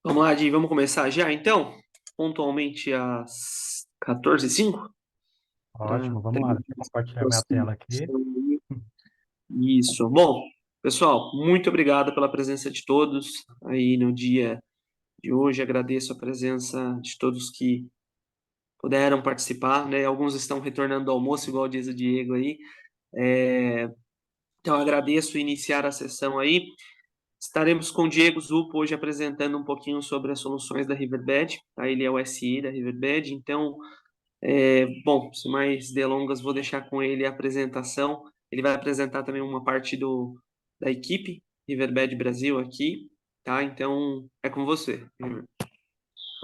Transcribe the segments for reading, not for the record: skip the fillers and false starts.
Vamos lá, Di, vamos começar já, então? Pontualmente às 14h05, para Ótimo, vamos lá. terminar Deixa eu essa compartilhar minha tela aqui. aproximação aí. Isso. Bom, pessoal, muito obrigado pela presença de todos aí no dia de hoje. Agradeço a presença de todos que puderam participar, né? Alguns estão retornando do almoço, igual diz o Diego aí. É, Então, agradeço iniciar a sessão aí. Estaremos com o Diego Zupo hoje apresentando um pouquinho sobre as soluções da Riverbed, tá? Ele é o SI da Riverbed, então, bom, sem mais delongas, vou deixar com ele a apresentação. Ele vai apresentar também uma parte da equipe Riverbed Brasil aqui, tá? Então, é com você.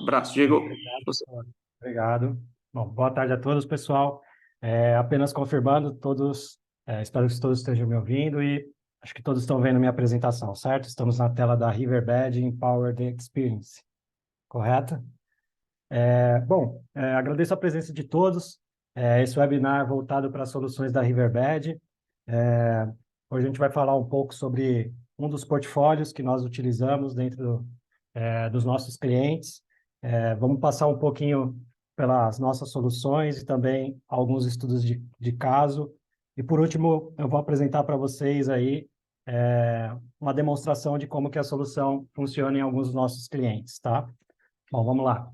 Abraço, Diego. Obrigado, Você. obrigado. Bom, boa tarde a todos, pessoal. Apenas confirmando, espero que todos estejam me ouvindo e acho que todos estão vendo minha apresentação, certo? Estamos na tela da Riverbed Empowered Experience, correto? Agradeço a presença de todos. Esse webinar voltado para as soluções da Riverbed. É, Hoje a gente vai falar um pouco sobre um dos portfólios que nós utilizamos dos nossos clientes. Vamos passar um pouquinho pelas nossas soluções e também alguns estudos de caso. E por último, eu vou apresentar para vocês aí uma demonstração de como que a solução funciona em alguns dos nossos clientes, tá? Bom, vamos lá.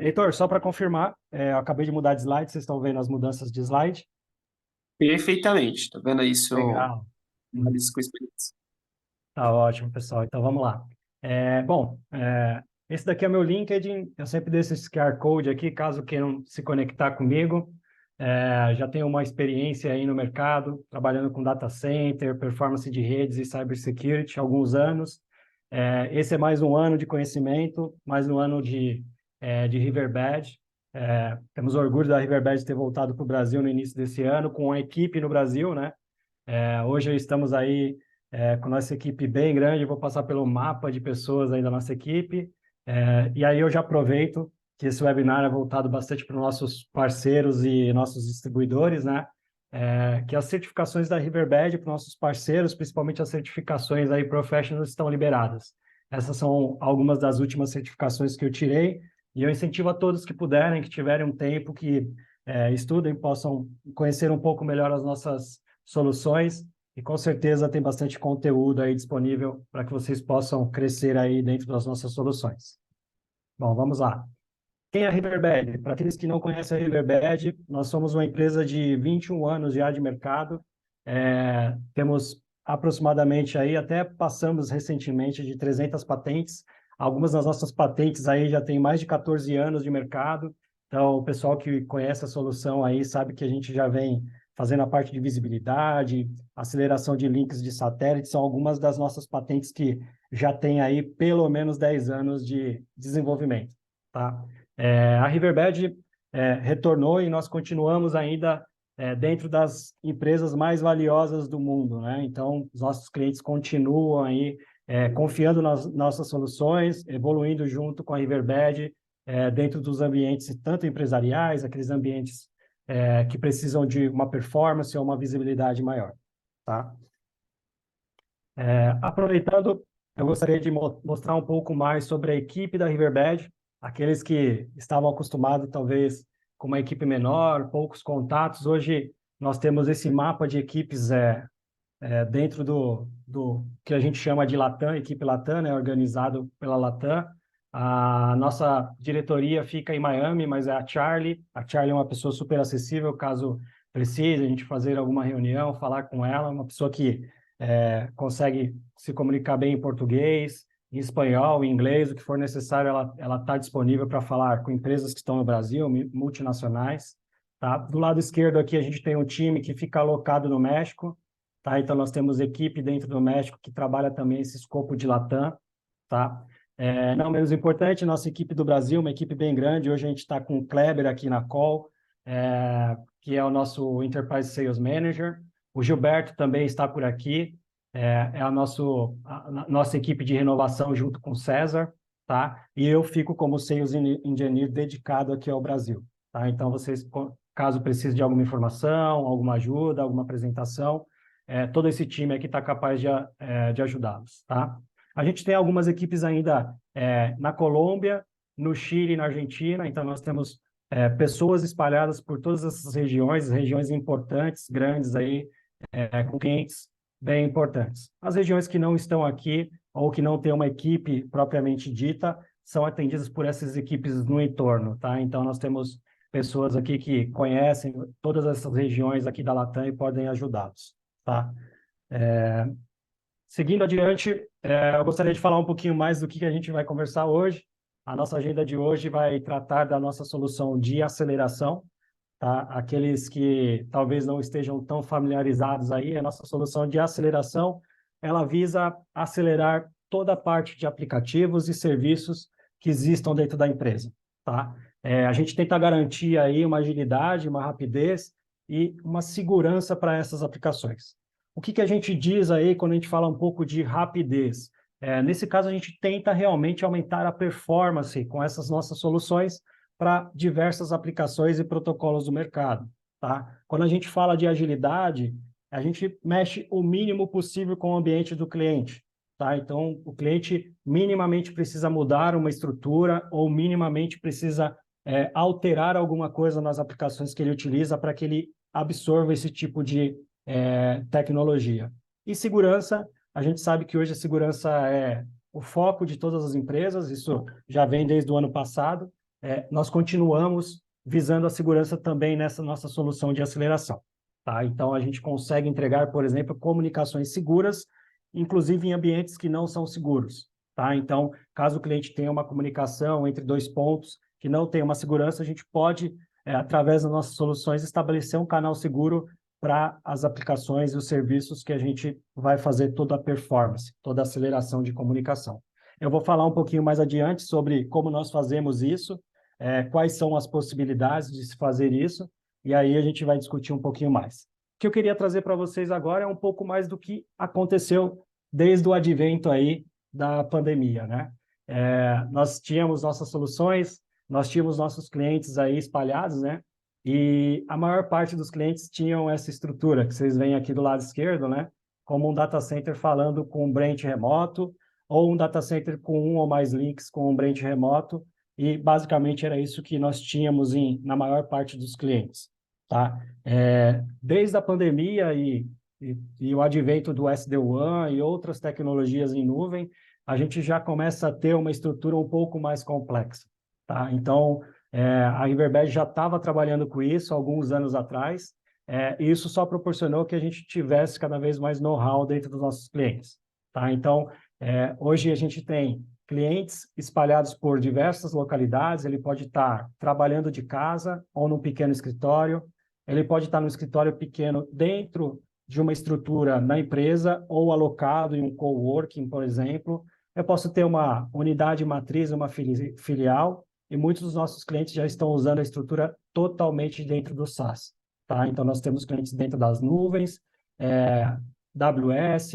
Heitor, só para confirmar, eu acabei de mudar de slide, vocês estão vendo as mudanças de slide? Perfeitamente, tá vendo aí seu Legal. análise com experiência. Tá ótimo, pessoal. Então vamos lá. Esse daqui é meu LinkedIn. Eu sempre deixo esse QR Code aqui, caso queiram se conectar comigo. Já tenho uma experiência aí no mercado, trabalhando com data center, performance de redes e cybersecurity há alguns anos. Esse é mais um ano de conhecimento, mais um ano de Riverbed. Temos orgulho da Riverbed ter voltado para o Brasil no início desse ano, com a equipe no Brasil, né? Hoje estamos aí com nossa equipe bem grande, vou passar pelo mapa de pessoas aí da nossa equipe. E aí eu já aproveito que esse webinar é voltado bastante para os nossos parceiros e nossos distribuidores, né? Que as certificações da Riverbed para os nossos parceiros, principalmente as certificações aí professionals, estão liberadas. Essas são algumas das últimas certificações que eu tirei, e eu incentivo a todos que puderem, que tiverem um tempo, que estudem, possam conhecer um pouco melhor as nossas soluções, e com certeza tem bastante conteúdo aí disponível para que vocês possam crescer aí dentro das nossas soluções. Bom, vamos lá. Quem é a Riverbed? Para aqueles que não conhecem a Riverbed, nós somos uma empresa de 21 anos já de mercado. Temos aproximadamente aí, até passamos recentemente de 300 patentes. Algumas das nossas patentes aí já têm mais de 14 anos de mercado. Então, o pessoal que conhece a solução aí sabe que a gente já vem fazendo a parte de visibilidade, aceleração de links de satélite, são algumas das nossas patentes que já têm aí pelo menos 10 anos de desenvolvimento, tá? A Riverbed retornou e nós continuamos ainda dentro das empresas mais valiosas do mundo, né? Então, os nossos clientes continuam aí confiando nas nossas soluções, evoluindo junto com a Riverbed dentro dos ambientes tanto empresariais, aqueles ambientes que precisam de uma performance ou uma visibilidade maior, tá? Aproveitando, eu gostaria de mostrar um pouco mais sobre a equipe da Riverbed, aqueles que estavam acostumados, talvez, com uma equipe menor, poucos contatos. Hoje, nós temos esse mapa de equipes dentro do que a gente chama de Latam, equipe Latam, né, organizado pela Latam. A nossa diretoria fica em Miami, mas é a Charlie. A Charlie é uma pessoa super acessível, caso precise a gente fazer alguma reunião, falar com ela, uma pessoa que consegue se comunicar bem em português, em espanhol, em inglês, o que for necessário, ela está disponível para falar com empresas que estão no Brasil, multinacionais. Tá? Do lado esquerdo aqui a gente tem um time que fica alocado no México, tá? Então nós temos equipe dentro do México que trabalha também esse escopo de Latam, tá? Não menos importante, nossa equipe do Brasil, uma equipe bem grande. Hoje a gente está com o Kleber aqui na call, que é o nosso Enterprise Sales Manager. O Gilberto também está por aqui, a nossa equipe de renovação junto com o César, tá? E eu fico como Sales Engineer dedicado aqui ao Brasil, tá? Então, vocês, caso precisem de alguma informação, alguma ajuda, alguma apresentação, todo esse time aqui está capaz de ajudá-los, tá? A gente tem algumas equipes ainda na Colômbia, no Chile e na Argentina, então nós temos pessoas espalhadas por todas essas regiões importantes, grandes aí, com clientes bem importantes. As regiões que não estão aqui ou que não têm uma equipe propriamente dita são atendidas por essas equipes no entorno, tá? Então nós temos pessoas aqui que conhecem todas essas regiões aqui da Latam e podem ajudá-los, tá? Seguindo adiante, eu gostaria de falar um pouquinho mais do que a gente vai conversar hoje. A nossa agenda de hoje vai tratar da nossa solução de aceleração, tá? Aqueles que talvez não estejam tão familiarizados aí, a nossa solução de aceleração, ela visa acelerar toda a parte de aplicativos e serviços que existam dentro da empresa, tá? A gente tenta garantir aí uma agilidade, uma rapidez e uma segurança para essas aplicações. O que a gente diz aí quando a gente fala um pouco de rapidez? Nesse caso, a gente tenta realmente aumentar a performance com essas nossas soluções para diversas aplicações e protocolos do mercado, tá? Quando a gente fala de agilidade, a gente mexe o mínimo possível com o ambiente do cliente, tá? Então, o cliente minimamente precisa mudar uma estrutura ou minimamente precisa alterar alguma coisa nas aplicações que ele utiliza para que ele absorva esse tipo de tecnologia. E segurança, a gente sabe que hoje a segurança é o foco de todas as empresas, isso já vem desde o ano passado. Nós continuamos visando a segurança também nessa nossa solução de aceleração, tá? Então, a gente consegue entregar, por exemplo, comunicações seguras, inclusive em ambientes que não são seguros, tá? Então, caso o cliente tenha uma comunicação entre dois pontos que não tem uma segurança, a gente pode, através das nossas soluções, estabelecer um canal seguro para as aplicações e os serviços que a gente vai fazer toda a performance, toda a aceleração de comunicação. Eu vou falar um pouquinho mais adiante sobre como nós fazemos isso, quais são as possibilidades de se fazer isso, e aí a gente vai discutir um pouquinho mais. O que eu queria trazer para vocês agora é um pouco mais do que aconteceu desde o advento aí da pandemia, né? Nós tínhamos nossas soluções, nós tínhamos nossos clientes aí espalhados, né? E a maior parte dos clientes tinham essa estrutura que vocês veem aqui do lado esquerdo, né? Como um data center falando com um branch remoto, ou um data center com um ou mais links com um branch remoto, e basicamente era isso que nós tínhamos na maior parte dos clientes, tá? Desde a pandemia e o advento do SD-WAN e outras tecnologias em nuvem, a gente já começa a ter uma estrutura um pouco mais complexa, tá? Então, a Riverbed já estava trabalhando com isso alguns anos atrás, e isso só proporcionou que a gente tivesse cada vez mais know-how dentro dos nossos clientes, tá? Então, hoje a gente tem clientes espalhados por diversas localidades, ele pode estar trabalhando de casa ou num pequeno escritório, ele pode estar num escritório pequeno dentro de uma estrutura na empresa ou alocado em um coworking, por exemplo. Eu posso ter uma unidade matriz, uma filial, e muitos dos nossos clientes já estão usando a estrutura totalmente dentro do SaaS, tá? Então, nós temos clientes dentro das nuvens, AWS,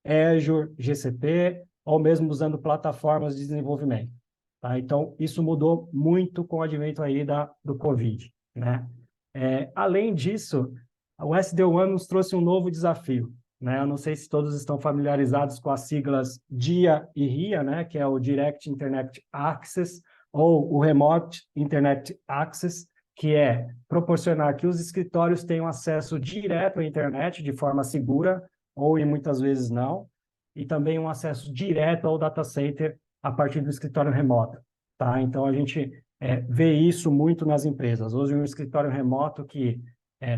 Azure, GCP, ou mesmo usando plataformas de desenvolvimento, tá? Então, isso mudou muito com o advento aí do Covid, né? Além disso, o SD-WAN nos trouxe um novo desafio, né? Eu não sei se todos estão familiarizados com as siglas DIA e RIA, né? Que é o Direct Internet Access, ou o Remote Internet Access, que é proporcionar que os escritórios tenham acesso direto à internet de forma segura, ou e muitas vezes não, e também um acesso direto ao data center a partir do escritório remoto, tá? Então, a gente vê isso muito nas empresas. Hoje, um escritório remoto que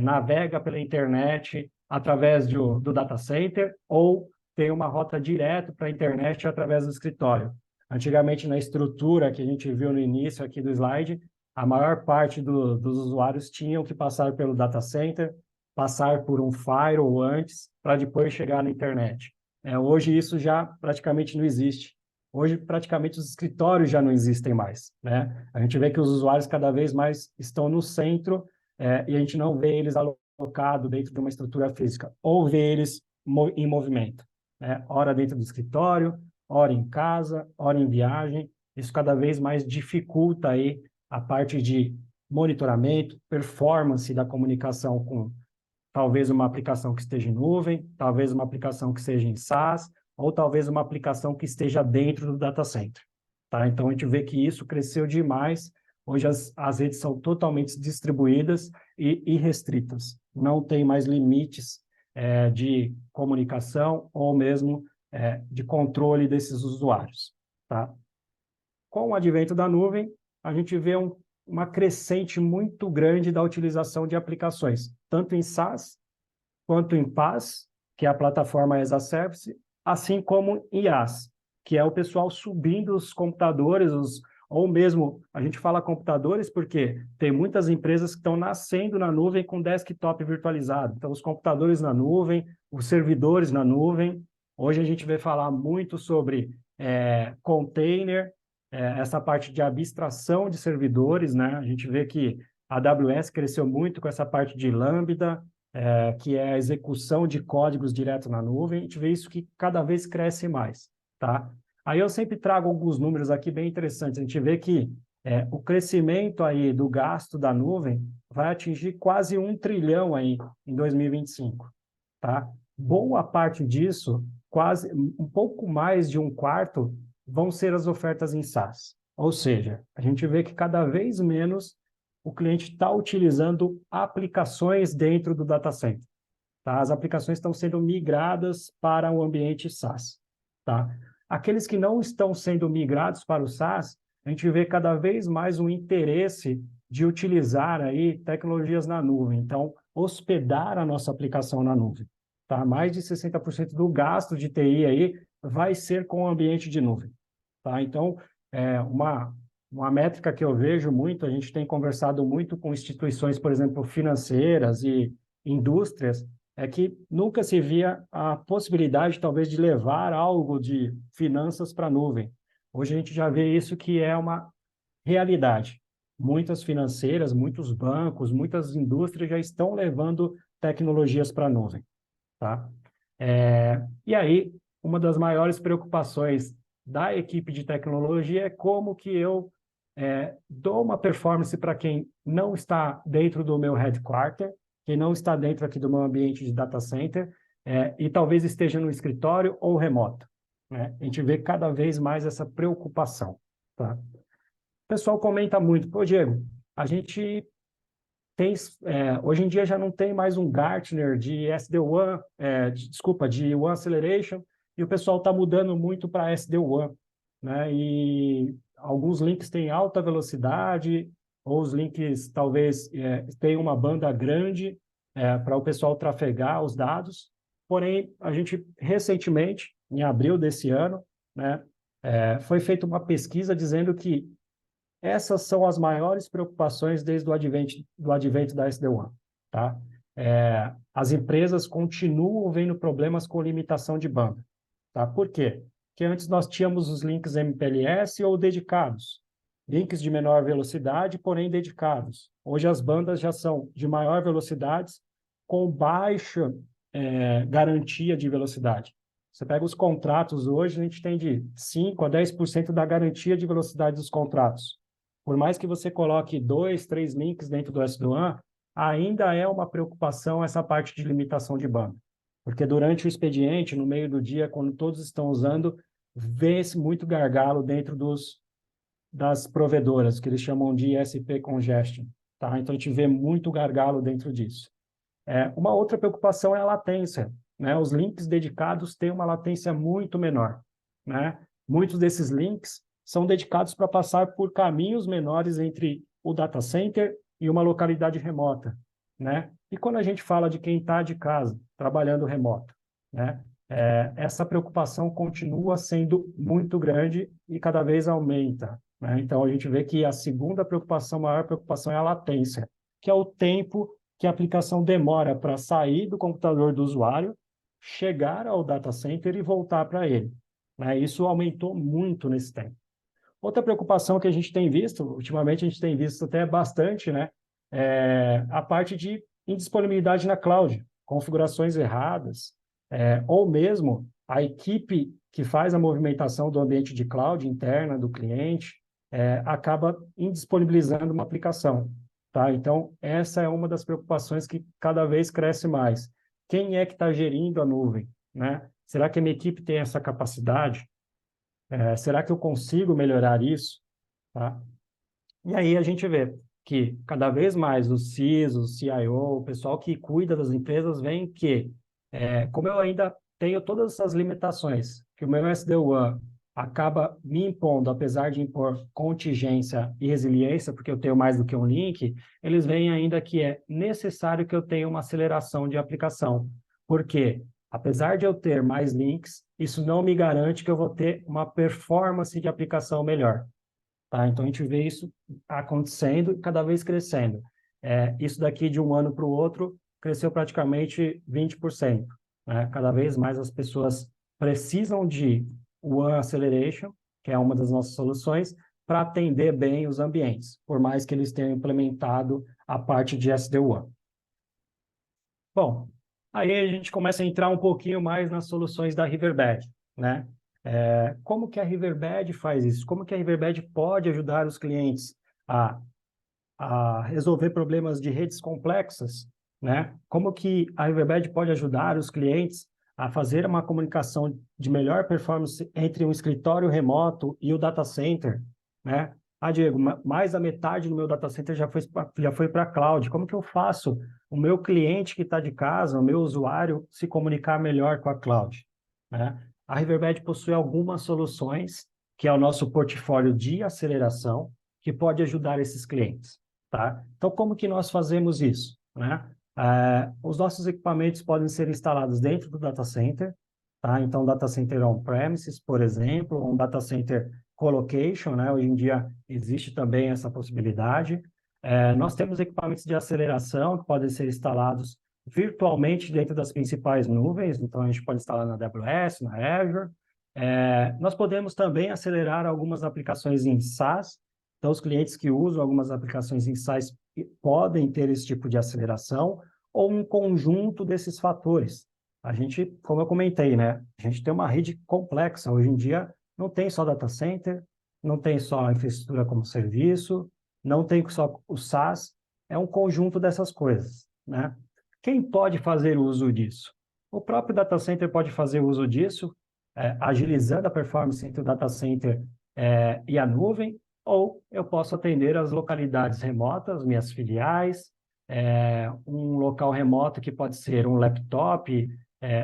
navega pela internet através do data center, ou tem uma rota direto para a internet através do escritório. Antigamente, na estrutura que a gente viu no início aqui do slide, a maior parte dos usuários tinham que passar pelo data center, passar por um firewall antes, para depois chegar na internet. Hoje, isso já praticamente não existe. Hoje, praticamente, os escritórios já não existem mais, né? A gente vê que os usuários cada vez mais estão no centro, e a gente não vê eles alocados dentro de uma estrutura física, ou vê eles em movimento, né? Ora dentro do escritório, ora em casa, ora em viagem. Isso cada vez mais dificulta aí a parte de monitoramento, performance da comunicação com talvez uma aplicação que esteja em nuvem, talvez uma aplicação que seja em SaaS, ou talvez uma aplicação que esteja dentro do data center. Tá? Então, a gente vê que isso cresceu demais. Hoje as redes são totalmente distribuídas e irrestritas. Não tem mais limites de comunicação ou mesmo de controle desses usuários. Tá? Com o advento da nuvem, a gente vê uma crescente muito grande da utilização de aplicações, tanto em SaaS quanto em PaaS, que é a plataforma as a Service, assim como em IaaS, que é o pessoal subindo os computadores, ou mesmo, a gente fala computadores porque tem muitas empresas que estão nascendo na nuvem com desktop virtualizado. Então, os computadores na nuvem, os servidores na nuvem. Hoje a gente vai falar muito sobre container, essa parte de abstração de servidores, né? A gente vê que a AWS cresceu muito com essa parte de Lambda, que é a execução de códigos direto na nuvem. A gente vê isso que cada vez cresce mais, tá? Aí eu sempre trago alguns números aqui bem interessantes. A gente vê que o crescimento aí do gasto da nuvem vai atingir quase 1 trilhão aí em 2025, tá? Boa parte disso, quase um pouco mais de um quarto, vão ser as ofertas em SaaS. Ou seja, a gente vê que cada vez menos o cliente está utilizando aplicações dentro do data center. Tá? As aplicações estão sendo migradas para o ambiente SaaS. Tá? Aqueles que não estão sendo migrados para o SaaS, a gente vê cada vez mais um interesse de utilizar aí tecnologias na nuvem. Então, hospedar a nossa aplicação na nuvem. Tá? Mais de 60% do gasto de TI aí vai ser com o ambiente de nuvem. Tá? Então, uma métrica que eu vejo muito, a gente tem conversado muito com instituições, por exemplo, financeiras e indústrias, é que nunca se via a possibilidade, talvez, de levar algo de finanças para a nuvem. Hoje a gente já vê isso que é uma realidade. Muitas financeiras, muitos bancos, muitas indústrias já estão levando tecnologias para a nuvem. Tá? E aí, uma das maiores preocupações da equipe de tecnologia é como que eu dou uma performance para quem não está dentro do meu headquarter, quem não está dentro aqui do meu ambiente de data center, e talvez esteja no escritório ou remoto. Né? A gente vê cada vez mais essa preocupação. Tá? O pessoal comenta muito, pô, Diego, a gente tem, hoje em dia já não tem mais um Gartner de SD-WAN, desculpa, de WAN Acceleration, e o pessoal está mudando muito para SD-WAN, né? E alguns links têm alta velocidade, ou os links talvez tenham uma banda grande para o pessoal trafegar os dados. Porém, a gente recentemente, em abril desse ano, né, foi feita uma pesquisa dizendo que essas são as maiores preocupações desde o advento da SD-WAN. Tá? As empresas continuam vendo problemas com limitação de banda. Tá? Por quê? Porque antes nós tínhamos os links MPLS ou dedicados. Links de menor velocidade, porém dedicados. Hoje as bandas já são de maior velocidade, com baixa garantia de velocidade. Você pega os contratos hoje, a gente tem de 5% a 10% da garantia de velocidade dos contratos. Por mais que você coloque 2, 3 links dentro do SD-WAN, ainda é uma preocupação essa parte de limitação de banda. Porque durante o expediente, no meio do dia, quando todos estão usando, vê-se muito gargalo dentro das provedoras, que eles chamam de ISP congestion. Tá? Então, a gente vê muito gargalo dentro disso. Uma outra preocupação é a latência. Né? Os links dedicados têm uma latência muito menor. Né? Muitos desses links são dedicados para passar por caminhos menores entre o data center e uma localidade remota. Né? E quando a gente fala de quem está de casa, trabalhando remoto, né? Essa preocupação continua sendo muito grande e cada vez aumenta. Né? Então, a gente vê que a segunda preocupação, a maior preocupação é a latência, que é o tempo que a aplicação demora para sair do computador do usuário, chegar ao data center e voltar para ele. Né? Isso aumentou muito nesse tempo. Outra preocupação que a gente tem visto, ultimamente a gente tem visto até bastante, né? A parte de indisponibilidade na cloud, configurações erradas, ou mesmo a equipe que faz a movimentação do ambiente de cloud interna do cliente acaba indisponibilizando uma aplicação. Tá? Então, essa é uma das preocupações que cada vez cresce mais. Quem é que está gerindo a nuvem? Né? Será que a minha equipe tem essa capacidade? Será que eu consigo melhorar isso? Tá? E aí a gente vê que cada vez mais os CIS, o CIO, o pessoal que cuida das empresas, vem que, como eu ainda tenho todas essas limitações, que o meu SD-WAN acaba me impondo, apesar de impor contingência e resiliência, porque eu tenho mais do que um link, eles veem ainda que é necessário que eu tenha uma aceleração de aplicação. Por quê? Apesar de eu ter mais links, isso não me garante que eu vou ter uma performance de aplicação melhor. Tá? Então, a gente vê isso acontecendo e cada vez crescendo. Isso daqui de um ano para o outro cresceu praticamente 20%. Né? Cada vez mais as pessoas precisam de One Acceleration, que é uma das nossas soluções, para atender bem os ambientes, por mais que eles tenham implementado a parte de SD-WAN. Bom, aí a gente começa a entrar um pouquinho mais nas soluções da Riverbed, né? Como que a Riverbed faz isso? Como que a Riverbed pode ajudar os clientes a resolver problemas de redes complexas, né? Como que a Riverbed pode ajudar os clientes a fazer uma comunicação de melhor performance entre um escritório remoto e o data center, né? Diego, mais da metade do meu data center já foi para a cloud. Como que eu faço o meu cliente que está de casa, o meu usuário, se comunicar melhor com a cloud, né? A Riverbed possui algumas soluções, que é o nosso portfólio de aceleração, que pode ajudar esses clientes. Tá? Então, como que nós fazemos isso? Né? Os nossos equipamentos podem ser instalados dentro do data center, tá? Então, data center on-premises, por exemplo, um data center colocation, né? Hoje em dia existe também essa possibilidade. Nós temos equipamentos de aceleração que podem ser instalados virtualmente dentro das principais nuvens, então a gente pode instalar na AWS, na Azure. Nós podemos também acelerar algumas aplicações em SaaS. Então, os clientes que usam algumas aplicações em SaaS podem ter esse tipo de aceleração ou um conjunto desses fatores. A gente, como eu comentei, né? A gente tem uma rede complexa. Hoje em dia, não tem só data center, não tem só a infraestrutura como serviço, não tem só o SaaS, é um conjunto dessas coisas, né? Quem pode fazer uso disso? O próprio data center pode fazer uso disso, agilizando a performance entre o data center e a nuvem, ou eu posso atender as localidades remotas, minhas filiais, um local remoto que pode ser um laptop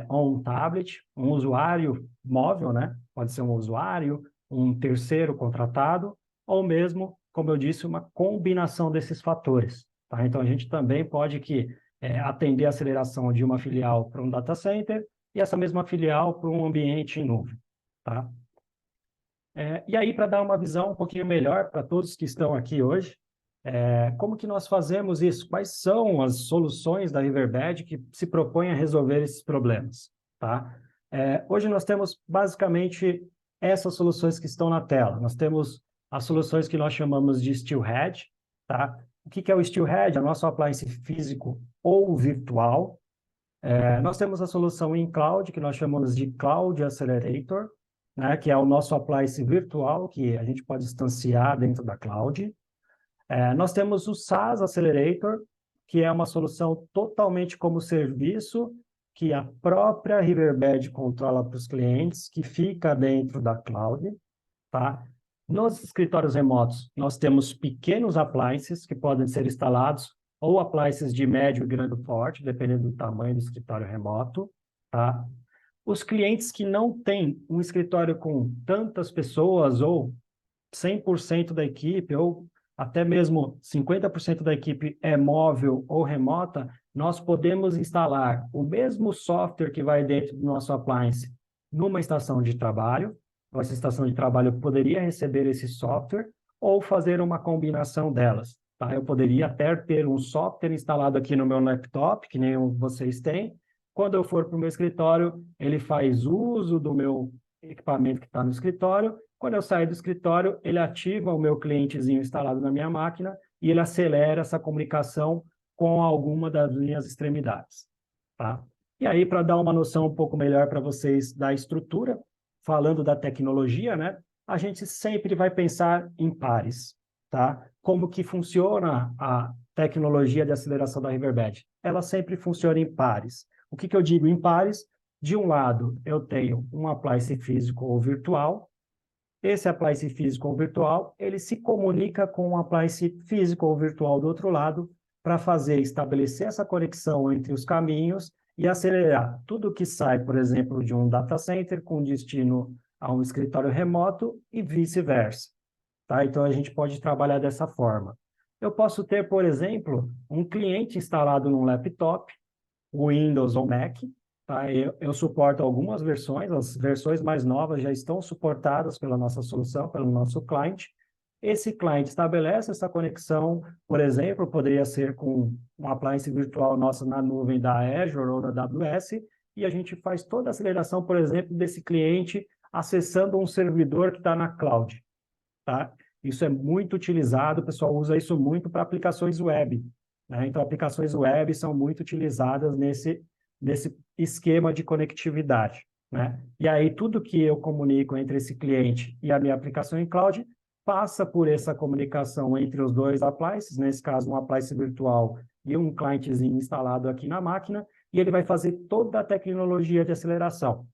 ou um tablet, um usuário móvel, né? Pode ser um usuário, um terceiro contratado, ou mesmo, como eu disse, uma combinação desses fatores. Tá? Então, a gente também pode atender a aceleração de uma filial para um data center e essa mesma filial para um ambiente em nuvem. Tá? E aí, para dar uma visão um pouquinho melhor para todos que estão aqui hoje, como que nós fazemos isso? Quais são as soluções da Riverbed que se propõem a resolver esses problemas? Tá? Hoje nós temos basicamente essas soluções que estão na tela. Nós temos as soluções que nós chamamos de Steelhead. Tá? O que é o Steelhead? É o nosso appliance físico ou virtual. Nós temos a solução em cloud, que nós chamamos de Cloud Accelerator, né, que é o nosso appliance virtual, que a gente pode instanciar dentro da cloud. Nós temos o SaaS Accelerator, que é uma solução totalmente como serviço, que a própria Riverbed controla para os clientes, que fica dentro da cloud. Tá? Nos escritórios remotos, nós temos pequenos appliances que podem ser instalados, ou appliances de médio e grande porte, dependendo do tamanho do escritório remoto. Tá? Os clientes que não têm um escritório com tantas pessoas, ou 100% da equipe, ou até mesmo 50% da equipe é móvel ou remota, nós podemos instalar o mesmo software que vai dentro do nosso appliance numa estação de trabalho. Essa estação de trabalho poderia receber esse software ou fazer uma combinação delas. Tá? Eu poderia até ter um software instalado aqui no meu laptop, que nem vocês têm. Quando eu for para o meu escritório, ele faz uso do meu equipamento que está no escritório. Quando eu sair do escritório, ele ativa o meu clientezinho instalado na minha máquina e ele acelera essa comunicação com alguma das minhas extremidades. Tá? E aí, para dar uma noção um pouco melhor para vocês da estrutura, falando da tecnologia, né? A gente sempre vai pensar em pares, tá? Como que funciona a tecnologia de aceleração da Riverbed? Ela sempre funciona em pares. O que eu digo em pares? De um lado, eu tenho um appliance físico ou virtual. Esse appliance físico ou virtual, ele se comunica com um appliance físico ou virtual do outro lado para estabelecer essa conexão entre os caminhos e acelerar tudo que sai, por exemplo, de um data center com destino a um escritório remoto e vice-versa. Tá? Então, a gente pode trabalhar dessa forma. Eu posso ter, por exemplo, um cliente instalado num laptop, Windows ou Mac. Tá? Eu suporto algumas versões, as versões mais novas já estão suportadas pela nossa solução, pelo nosso cliente. Esse cliente estabelece essa conexão, por exemplo, poderia ser com um appliance virtual nosso na nuvem da Azure ou da AWS, e a gente faz toda a aceleração, por exemplo, desse cliente acessando um servidor que está na cloud. Tá? Isso é muito utilizado, o pessoal usa isso muito para aplicações web. Né? Então, aplicações web são muito utilizadas nesse esquema de conectividade. Né? E aí, tudo que eu comunico entre esse cliente e a minha aplicação em cloud passa por essa comunicação entre os dois appliances, nesse caso, um appliance virtual e um clientezinho instalado aqui na máquina, e ele vai fazer toda a tecnologia de aceleração,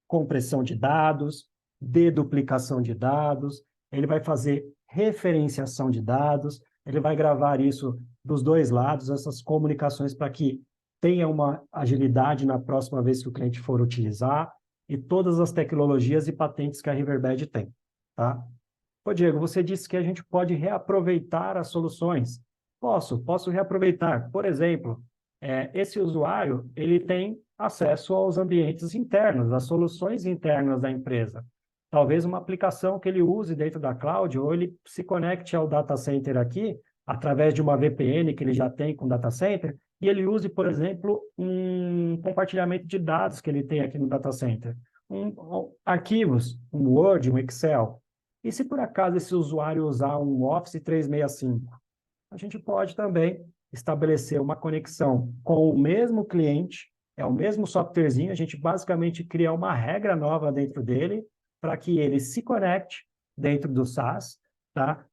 compressão de dados, deduplicação de dados, ele vai fazer referenciação de dados, ele vai gravar isso dos dois lados, essas comunicações para que tenha uma agilidade na próxima vez que o cliente for utilizar, e todas as tecnologias e patentes que a Riverbed tem. Tá? Ô, Diego, você disse que a gente pode reaproveitar as soluções. Posso reaproveitar. Por exemplo, esse usuário ele tem acesso aos ambientes internos, às soluções internas da empresa. Talvez uma aplicação que ele use dentro da cloud, ou ele se conecte ao data center aqui, através de uma VPN que ele já tem com o data center, e ele use, por exemplo, um compartilhamento de dados que ele tem aqui no data center. Arquivos, um Word, um Excel. E se por acaso esse usuário usar um Office 365, a gente pode também estabelecer uma conexão com o mesmo cliente, é o mesmo softwarezinho, a gente basicamente cria uma regra nova dentro dele para que ele se conecte dentro do SaaS, tá?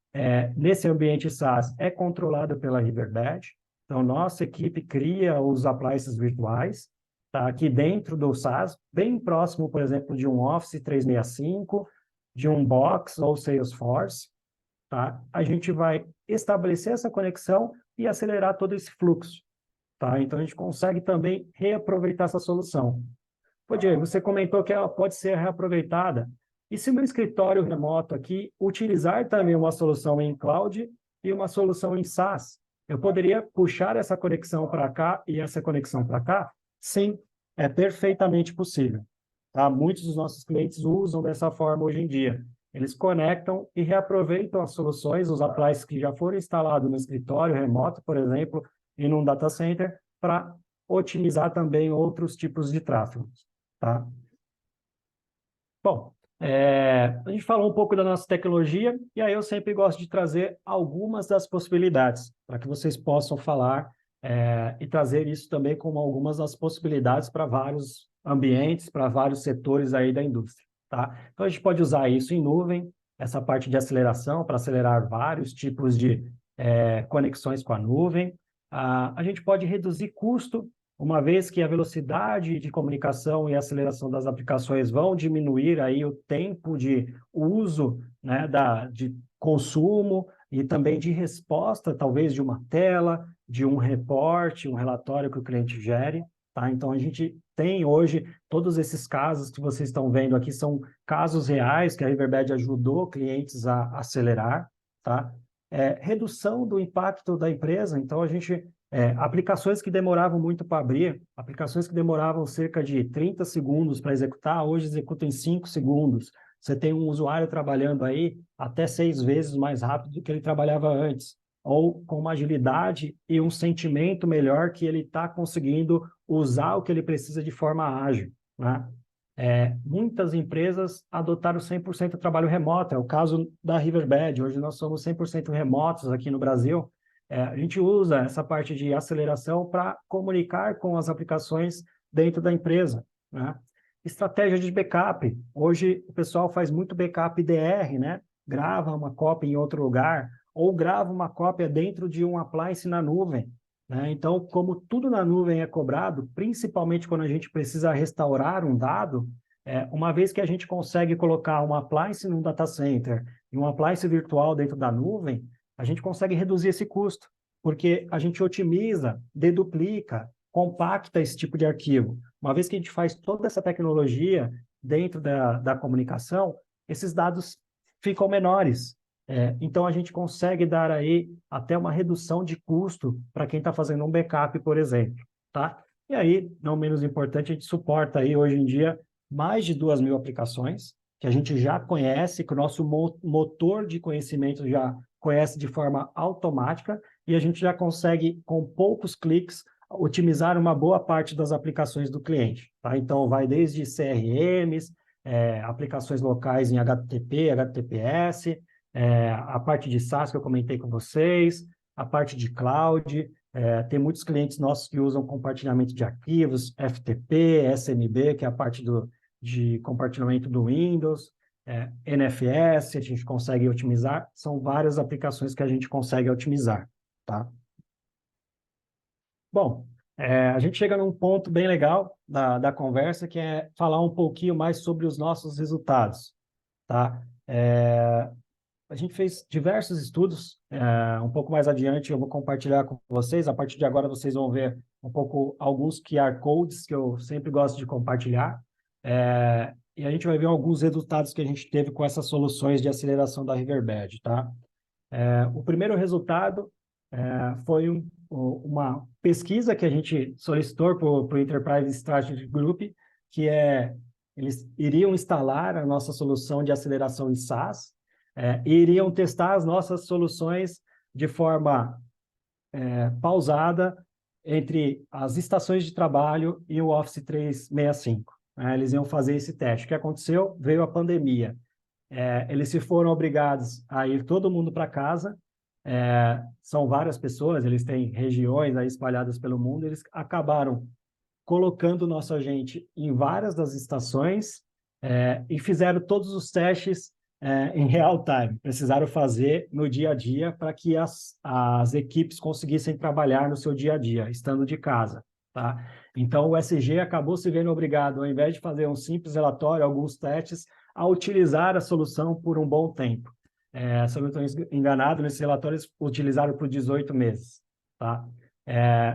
Nesse ambiente SaaS é controlado pela Riverbed, então nossa equipe cria os appliances virtuais, tá? Aqui dentro do SaaS, bem próximo, por exemplo, de um Office 365, de um Box ou Salesforce, tá? A gente vai estabelecer essa conexão e acelerar todo esse fluxo, tá? Então, a gente consegue também reaproveitar essa solução. Pô, Diego, você comentou que ela pode ser reaproveitada. E se o meu escritório remoto aqui utilizar também uma solução em cloud e uma solução em SaaS, eu poderia puxar essa conexão para cá e essa conexão para cá? Sim, é perfeitamente possível. Tá? Muitos dos nossos clientes usam dessa forma hoje em dia. Eles conectam e reaproveitam as soluções, os appliances que já foram instalados no escritório remoto, por exemplo, e num data center, para otimizar também outros tipos de tráfego. Tá? Bom, a gente falou um pouco da nossa tecnologia, e aí eu sempre gosto de trazer algumas das possibilidades, para que vocês possam falar e trazer isso também como algumas das possibilidades para vários ambientes, para vários setores aí da indústria. Tá? Então, a gente pode usar isso em nuvem, essa parte de aceleração, para acelerar vários tipos de conexões com a nuvem. A gente pode reduzir custo, uma vez que a velocidade de comunicação e aceleração das aplicações vão diminuir aí o tempo de uso, né, de consumo e também de resposta, talvez de uma tela, de um reporte, um relatório que o cliente gere. Tá? Então, a gente tem hoje, todos esses casos que vocês estão vendo aqui são casos reais que a Riverbed ajudou clientes a acelerar. Tá? Redução do impacto da empresa, então a gente... aplicações que demoravam muito para abrir, aplicações que demoravam cerca de 30 segundos para executar, hoje executam em 5 segundos. Você tem um usuário trabalhando aí até 6 vezes mais rápido do que ele trabalhava antes, ou com uma agilidade e um sentimento melhor que ele está conseguindo usar o que ele precisa de forma ágil. Né? Muitas empresas adotaram 100% trabalho remoto, é o caso da Riverbed, hoje nós somos 100% remotos aqui no Brasil. A gente usa essa parte de aceleração para comunicar com as aplicações dentro da empresa. Né? Estratégia de backup. Hoje o pessoal faz muito backup DR, né? Grava uma cópia em outro lugar ou grava uma cópia dentro de um appliance na nuvem. né? Então, como tudo na nuvem é cobrado, principalmente quando a gente precisa restaurar um dado, uma vez que a gente consegue colocar uma appliance num data center e uma appliance virtual dentro da nuvem, a gente consegue reduzir esse custo, porque a gente otimiza, deduplica, compacta esse tipo de arquivo. Uma vez que a gente faz toda essa tecnologia dentro da comunicação, esses dados ficam menores. Então, a gente consegue dar aí até uma redução de custo para quem está fazendo um backup, por exemplo, tá? E aí, não menos importante, a gente suporta aí, hoje em dia, mais de 2.000 aplicações, que a gente já conhece, que o nosso motor de conhecimento já conhece de forma automática, e a gente já consegue, com poucos cliques, otimizar uma boa parte das aplicações do cliente, tá? Então, vai desde CRMs, aplicações locais em HTTP, HTTPS, a parte de SaaS que eu comentei com vocês, a parte de cloud, tem muitos clientes nossos que usam compartilhamento de arquivos, FTP, SMB, que é a parte de compartilhamento do Windows, NFS, a gente consegue otimizar, são várias aplicações que a gente consegue otimizar, tá? Bom, a gente chega num ponto bem legal da conversa, que é falar um pouquinho mais sobre os nossos resultados, tá? A gente fez diversos estudos, um pouco mais adiante eu vou compartilhar com vocês, a partir de agora vocês vão ver um pouco alguns QR Codes que eu sempre gosto de compartilhar, e a gente vai ver alguns resultados que a gente teve com essas soluções de aceleração da Riverbed, tá? O primeiro resultado foi uma pesquisa que a gente solicitou para o Enterprise Strategy Group, que eles iriam instalar a nossa solução de aceleração em SaaS, e iriam testar as nossas soluções de forma pausada entre as estações de trabalho e o Office 365. Eles iam fazer esse teste. O que aconteceu? Veio a pandemia. Eles se foram obrigados a ir todo mundo para casa. São várias pessoas, eles têm regiões aí espalhadas pelo mundo. Eles acabaram colocando o nosso agente em várias das estações e fizeram todos os testes em real time. Precisaram fazer no dia a dia para que as equipes conseguissem trabalhar no seu dia a dia, estando de casa, tá? Então, o SG acabou se vendo obrigado, ao invés de fazer um simples relatório, alguns testes, a utilizar a solução por um bom tempo. Se eu não estou enganado, nesse relatório eles utilizaram por 18 meses, tá?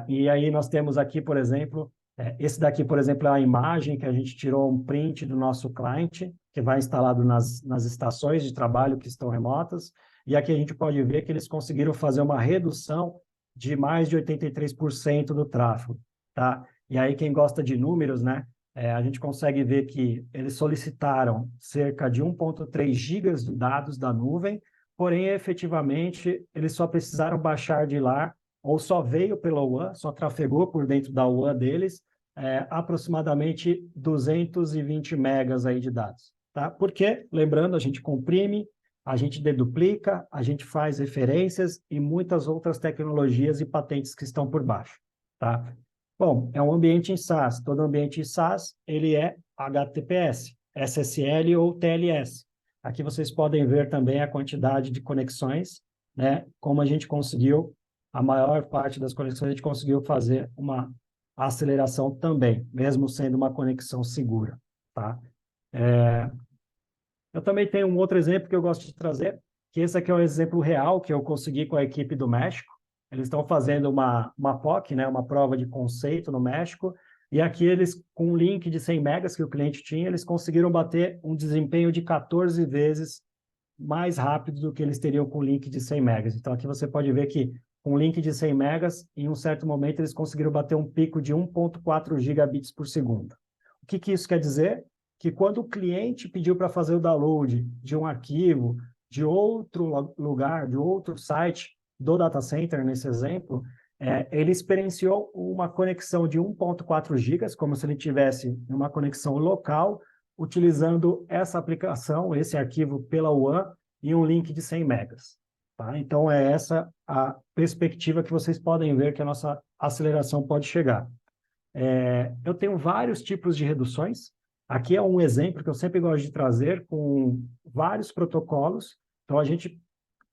E aí nós temos aqui, por exemplo, esse daqui, por exemplo, é a imagem que a gente tirou um print do nosso cliente, que vai instalado nas estações de trabalho que estão remotas, e aqui a gente pode ver que eles conseguiram fazer uma redução de mais de 83% do tráfego, tá? E aí quem gosta de números, né, a gente consegue ver que eles solicitaram cerca de 1,3 gigas de dados da nuvem, porém, efetivamente, eles só precisaram baixar de lá, ou só veio pela WAN, só trafegou por dentro da WAN deles, aproximadamente 220 megas aí de dados. Tá? Porque, lembrando, a gente comprime, a gente deduplica, a gente faz referências e muitas outras tecnologias e patentes que estão por baixo. Tá? Bom, é um ambiente em SaaS. Todo ambiente em SaaS, ele é HTTPS, SSL ou TLS. Aqui vocês podem ver também a quantidade de conexões, né? Como a gente conseguiu, a maior parte das conexões a gente conseguiu fazer uma aceleração também, mesmo sendo uma conexão segura, tá? Eu também tenho um outro exemplo que eu gosto de trazer, que esse aqui é um exemplo real que eu consegui com a equipe do México. Eles estão fazendo uma POC, né, uma prova de conceito no México, e aqui eles, com um link de 100 megas que o cliente tinha, eles conseguiram bater um desempenho de 14 vezes mais rápido do que eles teriam com o link de 100 megas. Então, aqui você pode ver que com um link de 100 megas, em um certo momento, eles conseguiram bater um pico de 1,4 gigabits por segundo. O que isso quer dizer? Que quando o cliente pediu para fazer o download de um arquivo de outro lugar, de outro site do data center, nesse exemplo, ele experienciou uma conexão de 1,4 gigas, como se ele tivesse uma conexão local, utilizando essa aplicação, esse arquivo pela WAN e um link de 100 megas. Tá? Então, é essa a perspectiva que vocês podem ver que a nossa aceleração pode chegar. Eu tenho vários tipos de reduções. Aqui é um exemplo que eu sempre gosto de trazer com vários protocolos. Então,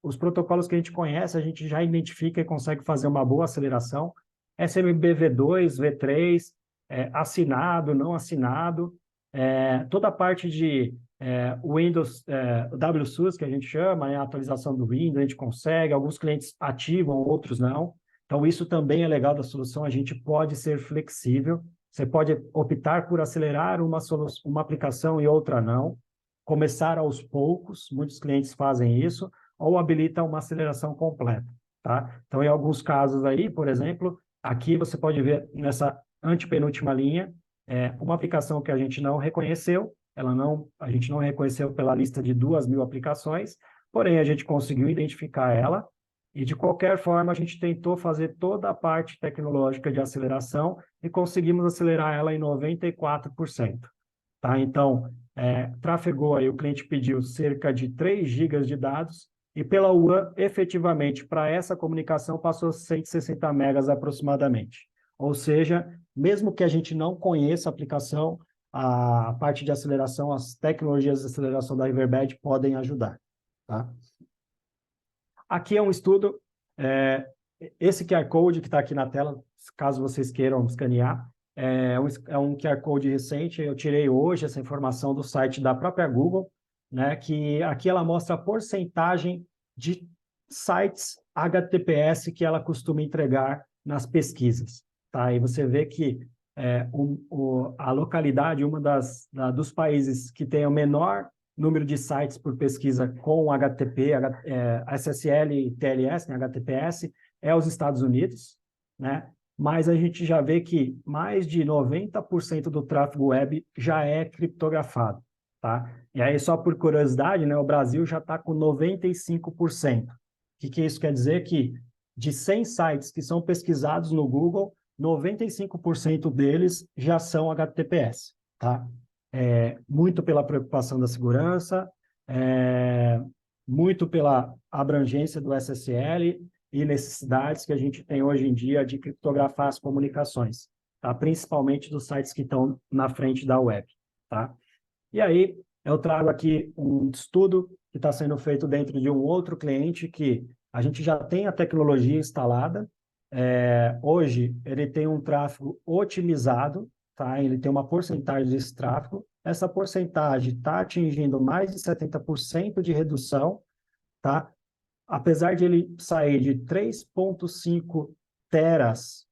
os protocolos que a gente conhece, a gente já identifica e consegue fazer uma boa aceleração. SMB V2, V3, assinado, não assinado, toda a parte de Windows, WSUS, que a gente chama, a atualização do Windows, a gente consegue, alguns clientes ativam, outros não. Então, isso também é legal da solução, a gente pode ser flexível, você pode optar por acelerar uma aplicação e outra não, começar aos poucos, muitos clientes fazem isso, ou habilita uma aceleração completa, tá? Então, em alguns casos aí, por exemplo, aqui você pode ver nessa antepenúltima linha, uma aplicação que a gente não reconheceu, a gente não reconheceu pela lista de 2.000 aplicações, porém a gente conseguiu identificar ela e de qualquer forma a gente tentou fazer toda a parte tecnológica de aceleração e conseguimos acelerar ela em 94%. Tá? Então, trafegou aí, o cliente pediu cerca de 3 gigas de dados e pela WAN, efetivamente, para essa comunicação passou 160 megas aproximadamente. Ou seja, mesmo que a gente não conheça a aplicação, a parte de aceleração, as tecnologias de aceleração da Riverbed podem ajudar. Tá? Aqui é um estudo, esse QR Code que está aqui na tela, caso vocês queiram escanear, é um QR Code recente, eu tirei hoje essa informação do site da própria Google, né, que aqui ela mostra a porcentagem de sites HTTPS que ela costuma entregar nas pesquisas. Tá? E você vê que a localidade, dos países que tem o menor número de sites por pesquisa com HTTP, SSL e TLS, né, HTTPS, é os Estados Unidos, né? Mas a gente já vê que mais de 90% do tráfego web já é criptografado, tá? E aí, só por curiosidade, né, o Brasil já está com 95%. O que isso quer dizer? Que de 100 sites que são pesquisados no Google, 95% deles já são HTTPS, tá? Muito pela preocupação da segurança, muito pela abrangência do SSL e necessidades que a gente tem hoje em dia de criptografar as comunicações, tá? Principalmente dos sites que estão na frente da web. Tá? E aí, eu trago aqui um estudo que está sendo feito dentro de um outro cliente que a gente já tem a tecnologia instalada. Hoje, ele tem um tráfego otimizado, tá? Ele tem uma porcentagem desse tráfego. Essa porcentagem está atingindo mais de 70% de redução, tá? Apesar de ele sair de 3,5 teras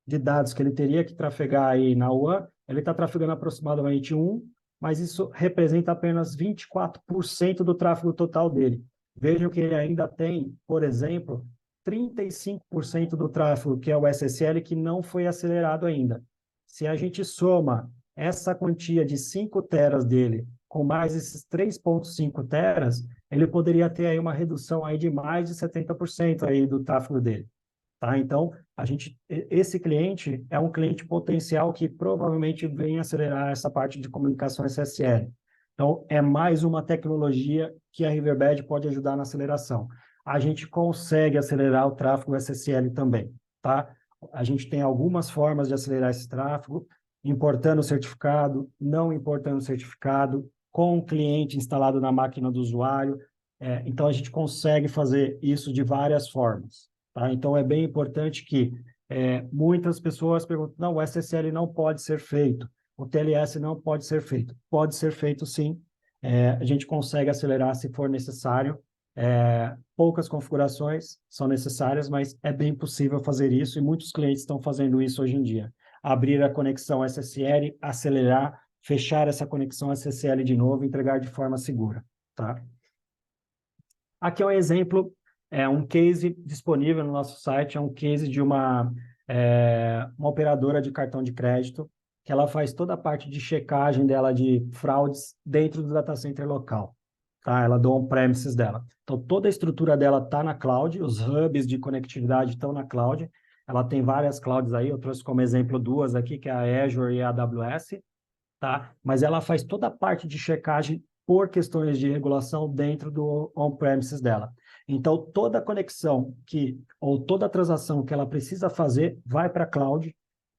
de dados que ele teria que trafegar aí na WAN, ele está trafegando aproximadamente 1, mas isso representa apenas 24% do tráfego total dele. Vejam que ele ainda tem, por exemplo, 35% do tráfego, que é o SSL, que não foi acelerado ainda. Se a gente soma essa quantia de 5 teras dele com mais esses 3,5 teras, ele poderia ter aí uma redução aí de mais de 70% aí do tráfego dele. Tá? Então, esse cliente é um cliente potencial que provavelmente vem acelerar essa parte de comunicação SSL. Então, é mais uma tecnologia que a Riverbed pode ajudar na aceleração. A gente consegue acelerar o tráfego SSL também, tá? A gente tem algumas formas de acelerar esse tráfego, importando o certificado, não importando o certificado, com o cliente instalado na máquina do usuário. Então, a gente consegue fazer isso de várias formas. Tá? Então, é bem importante que muitas pessoas perguntam, não, o SSL não pode ser feito, o TLS não pode ser feito. Pode ser feito, sim. A gente consegue acelerar se for necessário. Poucas configurações são necessárias, mas é bem possível fazer isso e muitos clientes estão fazendo isso hoje em dia. Abrir a conexão SSL, acelerar, fechar essa conexão SSL de novo e entregar de forma segura. Tá? Aqui é um exemplo, um case disponível no nosso site, é um case de uma operadora de cartão de crédito, que ela faz toda a parte de checagem dela de fraudes dentro do data center local. Tá? Ela do on-premises dela. Então, toda a estrutura dela está na cloud, os hubs de conectividade estão na cloud. Ela tem várias clouds aí, eu trouxe como exemplo 2 aqui, que é a Azure e a AWS, tá? Mas ela faz toda a parte de checagem por questões de regulação dentro do on-premises dela. Então, toda conexão ou toda transação que ela precisa fazer vai para a cloud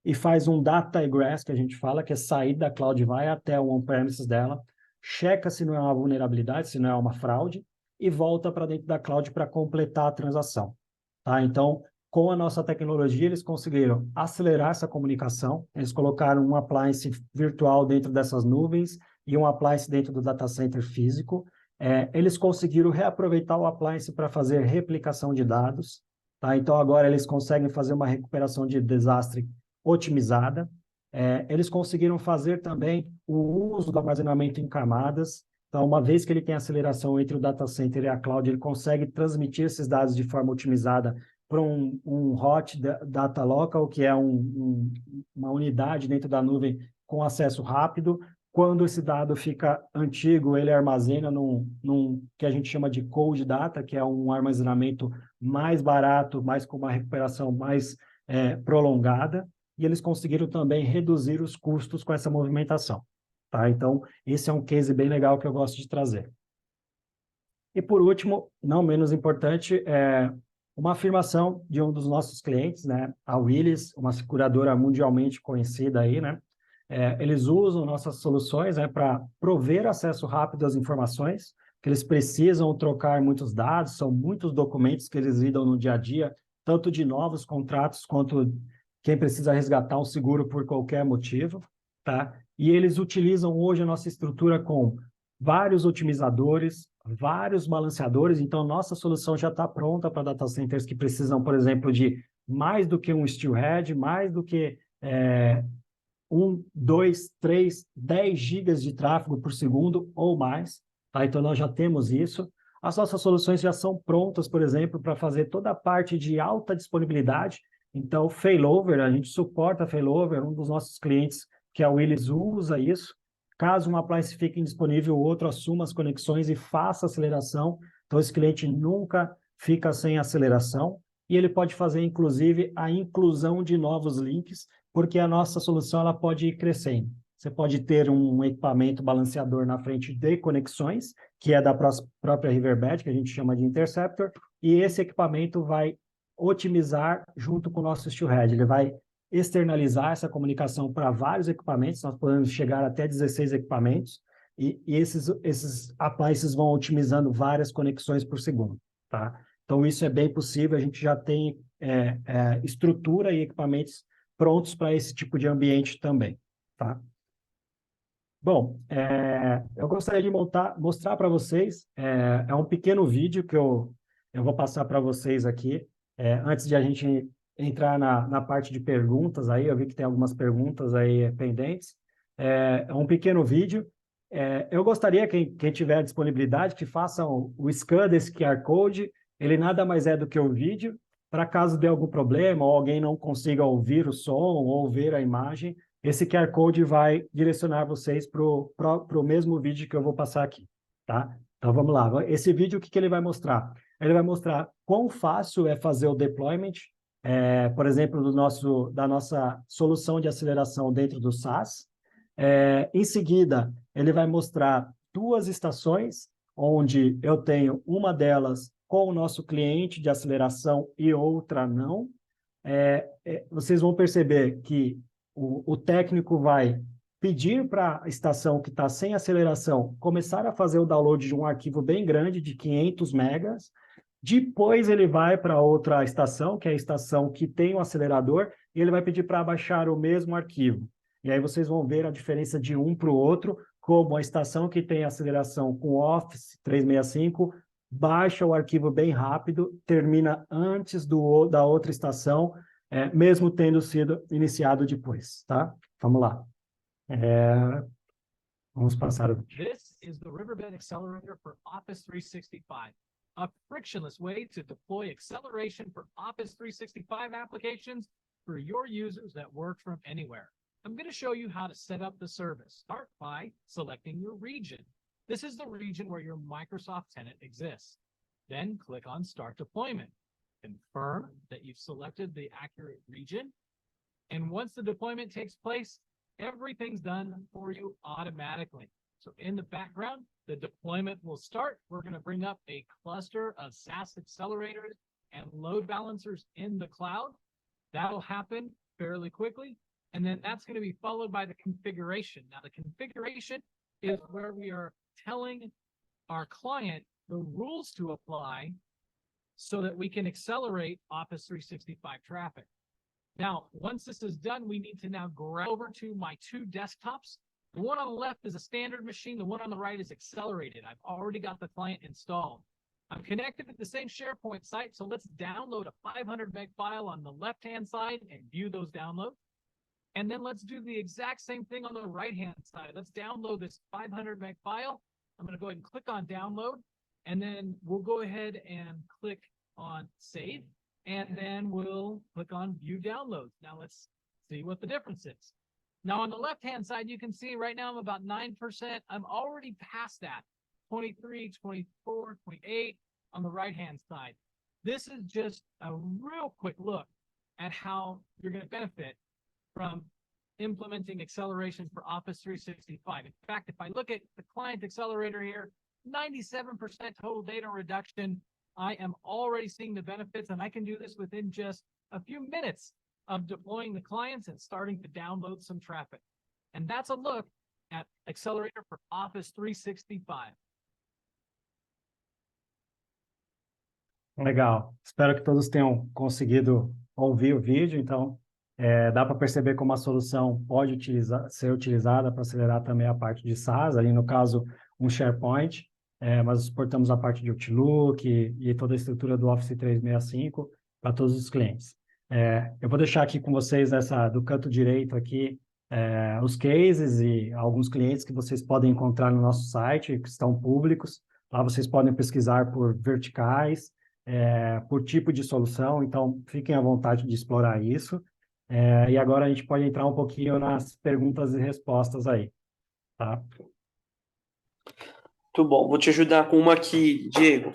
e faz um data egress, que a gente fala, que é sair da cloud, vai até o on-premises dela, checa se não é uma vulnerabilidade, se não é uma fraude, e volta para dentro da cloud para completar a transação. Tá? Então, com a nossa tecnologia, eles conseguiram acelerar essa comunicação, eles colocaram um appliance virtual dentro dessas nuvens e um appliance dentro do data center físico. Eles conseguiram reaproveitar o appliance para fazer replicação de dados, tá? Então, agora eles conseguem fazer uma recuperação de desastre otimizada. Eles conseguiram fazer também o uso do armazenamento em camadas. Então, uma vez que ele tem aceleração entre o data center e a cloud, ele consegue transmitir esses dados de forma otimizada para um hot data local, que é uma unidade dentro da nuvem com acesso rápido. Quando esse dado fica antigo, ele armazena num que a gente chama de cold data, que é um armazenamento mais barato, mas com uma recuperação mais prolongada. E eles conseguiram também reduzir os custos com essa movimentação. Tá? Então, esse é um case bem legal que eu gosto de trazer. E, por último, não menos importante, uma afirmação de um dos nossos clientes, né, a Willis, uma seguradora mundialmente conhecida aí, né? Eles usam nossas soluções, né, para prover acesso rápido às informações, que eles precisam trocar muitos dados, são muitos documentos que eles lidam no dia a dia, tanto de novos contratos quanto quem precisa resgatar um seguro por qualquer motivo, tá? E eles utilizam hoje a nossa estrutura com vários otimizadores, vários balanceadores. Então, nossa solução já está pronta para data centers que precisam, por exemplo, de mais do que um steelhead, mais do que 2, 3, 10 gigas de tráfego por segundo ou mais. Tá? Então, nós já temos isso. As nossas soluções já são prontas, por exemplo, para fazer toda a parte de alta disponibilidade. Então, failover, a gente suporta failover, um dos nossos clientes, que é a Willis, usa isso. Caso uma appliance fique indisponível, o outro assuma as conexões e faça aceleração. Então, esse cliente nunca fica sem aceleração. E ele pode fazer, inclusive, a inclusão de novos links, porque a nossa solução ela pode ir crescendo. Você pode ter um equipamento balanceador na frente de conexões, que é da própria Riverbed, que a gente chama de Interceptor, e esse equipamento vai otimizar junto com o nosso Steelhead. Ele vai externalizar essa comunicação para vários equipamentos, nós podemos chegar até 16 equipamentos, e esses appliances vão otimizando várias conexões por segundo, tá? Então, isso é bem possível, a gente já tem estrutura e equipamentos prontos para esse tipo de ambiente também, tá? Bom, eu gostaria de mostrar para vocês, um pequeno vídeo que eu vou passar para vocês aqui, antes de a gente entrar na parte de perguntas, aí eu vi que tem algumas perguntas aí pendentes. É um pequeno vídeo. Eu gostaria que quem tiver disponibilidade, que faça o scan desse QR Code, ele nada mais é do que o vídeo, para caso dê algum problema ou alguém não consiga ouvir o som ou ver a imagem, esse QR Code vai direcionar vocês para o mesmo vídeo que eu vou passar aqui, tá? Então, vamos lá. Esse vídeo, o que ele vai mostrar? Ele vai mostrar quão fácil é fazer o deployment, por exemplo, da nossa solução de aceleração dentro do SaaS. Em seguida, ele vai mostrar 2 estações, onde eu tenho uma delas com o nosso cliente de aceleração e outra não. Vocês vão perceber que o técnico vai pedir para a estação que está sem aceleração começar a fazer o download de um arquivo bem grande, de 500 megas. Depois ele vai para outra estação, que é a estação que tem o acelerador, e ele vai pedir para baixar o mesmo arquivo. E aí vocês vão ver a diferença de um para o outro, como a estação que tem aceleração com Office 365 baixa o arquivo bem rápido, termina antes da outra estação, mesmo tendo sido iniciado depois, tá? Vamos lá. Vamos passar o vídeo. This is the Riverbed Accelerator for Office 365, a frictionless way to deploy acceleration for Office 365 applications for your users that work from anywhere. I'm going to show you how to set up the service. Start by selecting your region. This is the region where your Microsoft tenant exists. Then click on Start Deployment. Confirm that you've selected the accurate region. And once the deployment takes place, everything's done for you automatically. So in the background, the deployment will start. We're going to bring up a cluster of SaaS accelerators and load balancers in the cloud. That'll happen fairly quickly. And then that's going to be followed by the configuration. Now, the configuration is where we are telling our client the rules to apply so that we can accelerate Office 365 traffic. Now, once this is done, we need to now go over to my two desktops. The one on the left is a standard machine. The one on the right is accelerated. I've already got the client installed. I'm connected to the same SharePoint site, so let's download a 500 meg file on the left-hand side and view those downloads. And then let's do the exact same thing on the right-hand side. Let's download this 500 meg file. I'm going to go ahead and click on download, and then we'll go ahead and click on save, and then we'll click on view downloads. Now let's see what the difference is. Now on the left-hand side, you can see right now I'm about 9%. I'm already past that, 23, 24, 28 on the right-hand side. This is just a real quick look at how you're going to benefit from implementing acceleration for Office 365. In fact, if I look at the client accelerator here, 97% total data reduction. I am already seeing the benefits, and I can do this within just a few minutes of deploying the clients and starting to download some traffic. And that's a look at Accelerator for Office 365. Legal. Espero que todos tenham conseguido ouvir o vídeo. Então, dá para perceber como a solução pode ser utilizada para acelerar também a parte de SaaS, ali no caso, um SharePoint, mas suportamos a parte de Outlook e toda a estrutura do Office 365 para todos os clientes. Eu vou deixar aqui com vocês do canto direito aqui os cases e alguns clientes que vocês podem encontrar no nosso site, que estão públicos. Lá vocês podem pesquisar por verticais, por tipo de solução, então fiquem à vontade de explorar isso. E agora a gente pode entrar um pouquinho nas perguntas e respostas aí, tá? Muito bom. Vou te ajudar com uma aqui, Diego.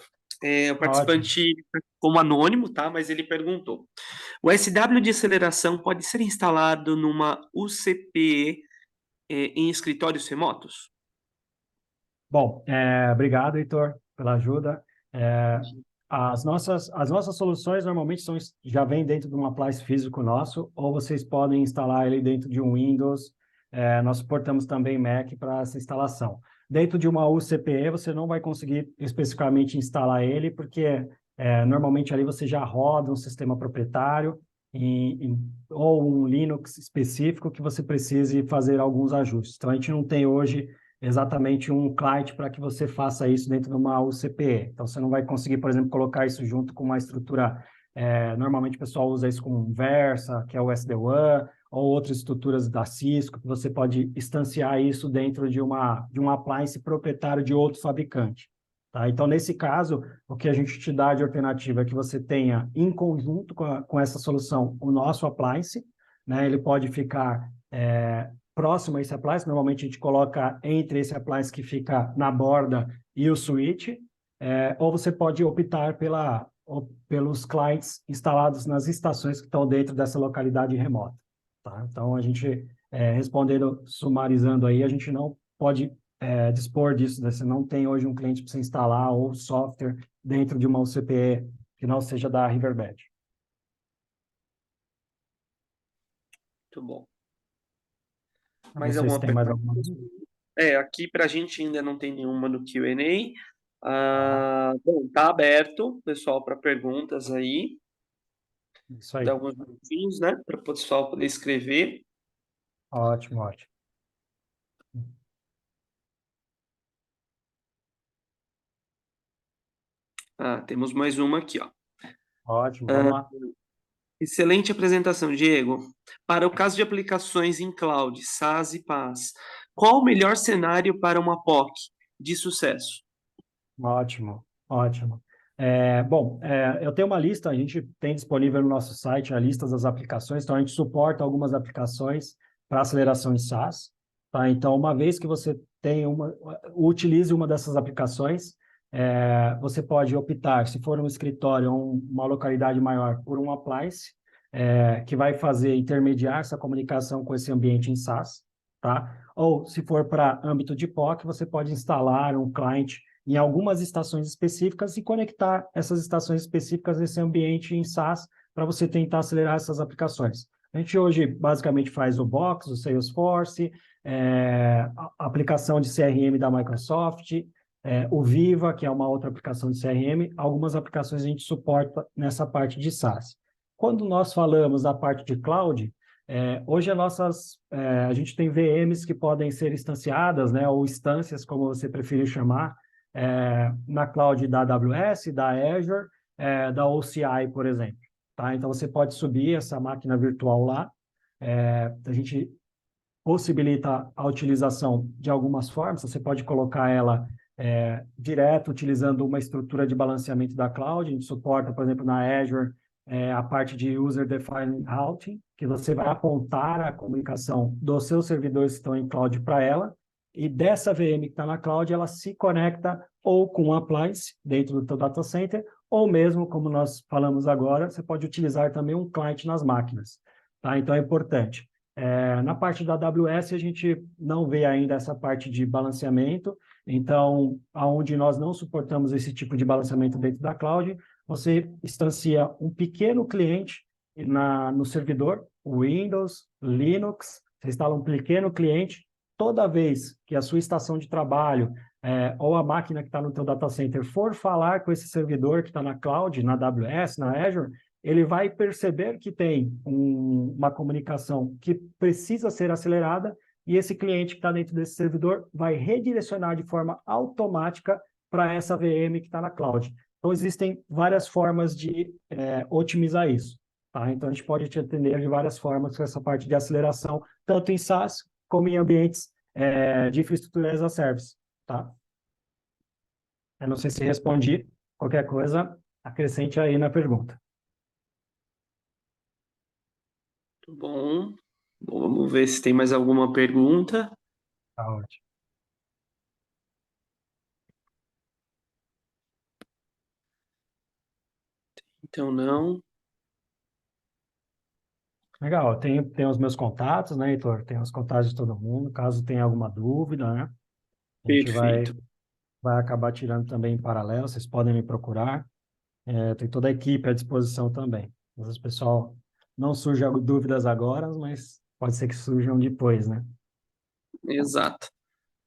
O participante como anônimo, tá? Mas ele perguntou. O SW de aceleração pode ser instalado numa UCPE em escritórios remotos? Bom, obrigado, Heitor, pela ajuda. As nossas soluções normalmente já vêm dentro de um appliance físico nosso, ou vocês podem instalar ele dentro de um Windows. Nós suportamos também Mac para essa instalação. Dentro de uma UCPE, você não vai conseguir especificamente instalar ele, porque normalmente ali você já roda um sistema proprietário ou um Linux específico que você precise fazer alguns ajustes. Então, a gente não tem hoje exatamente um client para que você faça isso dentro de uma UCPE. Então, você não vai conseguir, por exemplo, colocar isso junto com uma estrutura... normalmente o pessoal usa isso como um Versa, que é o SD-WAN, ou outras estruturas da Cisco, que você pode instanciar isso dentro de um appliance proprietário de outro fabricante. Tá? Então, nesse caso, o que a gente te dá de alternativa é que você tenha, em conjunto com essa solução, o nosso appliance, né? Ele pode ficar próximo a esse appliance, normalmente a gente coloca entre esse appliance que fica na borda e o switch, ou você pode optar pelos clients instalados nas estações que estão dentro dessa localidade remota. Tá? Então, a gente, respondendo, sumarizando aí, a gente não pode dispor disso, né? Você não tem hoje um cliente para você instalar ou software dentro de uma UCPE que não seja da Riverbed. Muito bom. Mais alguma pergunta? Aqui para a gente ainda não tem nenhuma no Q&A. Bom, tá aberto, pessoal, para perguntas aí. Isso aí. Dá alguns minutinhos, né, para o pessoal poder escrever. Ótimo, ótimo. Temos mais uma aqui, ó. Ótimo, vamos lá. Excelente apresentação, Diego. Para o caso de aplicações em cloud, SaaS e PaaS, qual o melhor cenário para uma POC de sucesso? Ótimo, ótimo. Bom, eu tenho uma lista, a gente tem disponível no nosso site a lista das aplicações, então a gente suporta algumas aplicações para aceleração em SaaS. Tá? Então, uma vez que você utilize uma dessas aplicações, você pode optar, se for um escritório ou uma localidade maior, por um appliance, que vai intermediar essa comunicação com esse ambiente em SaaS. Tá? Ou, se for para âmbito de POC, você pode instalar um client em algumas estações específicas e conectar essas estações específicas nesse ambiente em SaaS para você tentar acelerar essas aplicações. A gente hoje basicamente faz o Box, o Salesforce, a aplicação de CRM da Microsoft, o Viva, que é uma outra aplicação de CRM, algumas aplicações a gente suporta nessa parte de SaaS. Quando nós falamos da parte de cloud, hoje a gente tem VMs que podem ser instanciadas, né, ou instâncias, como você preferir chamar, na cloud da AWS, da Azure, da OCI, por exemplo. Tá? Então, você pode subir essa máquina virtual lá. A gente possibilita a utilização de algumas formas. Você pode colocar ela direto, utilizando uma estrutura de balanceamento da cloud. A gente suporta, por exemplo, na Azure, a parte de User Defined Routing, que você vai apontar a comunicação dos seus servidores que estão em cloud para ela, e dessa VM que está na cloud, ela se conecta ou com um appliance dentro do teu data center, ou mesmo, como nós falamos agora, você pode utilizar também um cliente nas máquinas. Tá? Então, é importante. Na parte da AWS, a gente não vê ainda essa parte de balanceamento, então, aonde nós não suportamos esse tipo de balanceamento dentro da cloud, você instancia um pequeno cliente no servidor, Windows, Linux, você instala um pequeno cliente, toda vez que a sua estação de trabalho ou a máquina que está no teu data center for falar com esse servidor que está na cloud, na AWS, na Azure, ele vai perceber que tem uma comunicação que precisa ser acelerada e esse cliente que está dentro desse servidor vai redirecionar de forma automática para essa VM que está na cloud. Então, existem várias formas de otimizar isso. Tá? Então, a gente pode te atender de várias formas com essa parte de aceleração, tanto em SaaS como em ambientes de infraestrutura as a service. Tá? Eu não sei se respondi. Qualquer coisa, acrescente aí na pergunta. Bom, vamos ver se tem mais alguma pergunta. Tá ótimo. Então, não. Legal, tem os meus contatos, né, Heitor? Tem os contatos de todo mundo, caso tenha alguma dúvida, né? A gente Perfeito. vai acabar tirando também em paralelo, vocês podem me procurar. Tem toda a equipe à disposição também. Às vezes o pessoal não surge dúvidas agora, mas pode ser que surjam depois, né? Exato.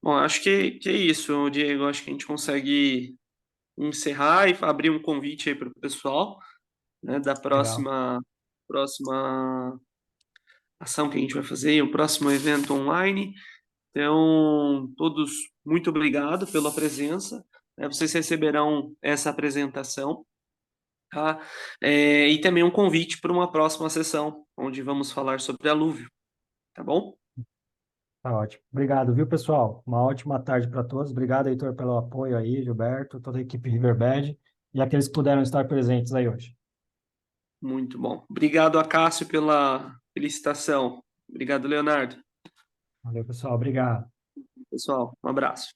Bom, acho que é isso, Diego. Acho que a gente consegue encerrar e abrir um convite aí para o pessoal, né, da Legal. próxima ação que a gente vai fazer, o próximo evento online. Então, todos, muito obrigado pela presença. Vocês receberão essa apresentação, tá? E também um convite para uma próxima sessão, onde vamos falar sobre alúvio, tá bom? Tá ótimo. Obrigado, viu, pessoal? Uma ótima tarde para todos. Obrigado, Heitor, pelo apoio aí, Gilberto, toda a equipe Riverbed e aqueles que puderam estar presentes aí hoje. Muito bom. Obrigado, Acácio, pela felicitação. Obrigado, Leonardo. Valeu, pessoal. Obrigado. Pessoal, um abraço.